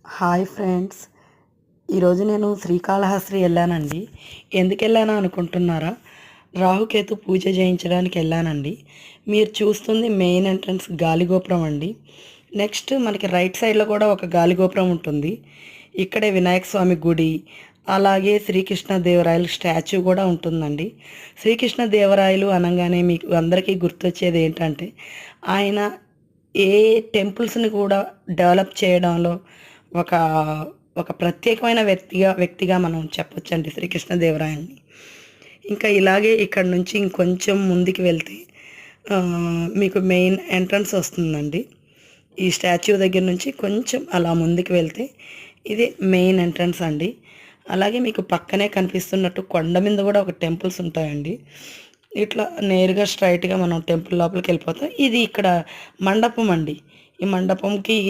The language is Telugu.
Hi friends. ఈరోజు నేను శ్రీకాళహస్తి వెళ్ళానండి. ఎందుకు వెళ్ళాను అనుకుంటున్నారా? రాహుకేతు పూజ చేయించడానికి వెళ్ళానండి. మీరు చూస్తుంది మెయిన్ ఎంట్రన్స్ గాలిగోపురం అండి. నెక్స్ట్ మనకి రైట్ సైడ్లో కూడా ఒక గాలిగోపురం ఉంటుంది. ఇక్కడే వినాయక స్వామి గుడి, అలాగే శ్రీకృష్ణదేవరాయలు స్టాచ్యూ కూడా ఉంటుందండి. శ్రీకృష్ణదేవరాయలు అనగానే మీకు అందరికీ గుర్తొచ్చేది ఏంటంటే, ఆయన ఏ టెంపుల్స్ని కూడా డెవలప్ చేయడంలో ఒక ఒక ప్రత్యేకమైన వ్యక్తిగా మనం చెప్పొచ్చండి శ్రీకృష్ణదేవరాయల్ని. ఇంకా ఇలాగే ఇక్కడ నుంచి ఇంకొంచెం ముందుకు వెళ్తే మీకు మెయిన్ ఎంట్రన్స్ వస్తుందండి. ఈ స్టాచ్యూ దగ్గర నుంచి కొంచెం అలా ముందుకు వెళ్తే ఇది మెయిన్ ఎంట్రన్స్ అండి. అలాగే మీకు పక్కనే కనిపిస్తున్నట్టు కొండ మీద కూడా ఒక టెంపుల్స్ ఉంటాయండి. ఇట్లా నేరుగా స్ట్రైట్గా మనం టెంపుల్ లోపలికి వెళ్ళిపోతాం. ఇది ఇక్కడ మండపం అండి. ఈ మండపంకి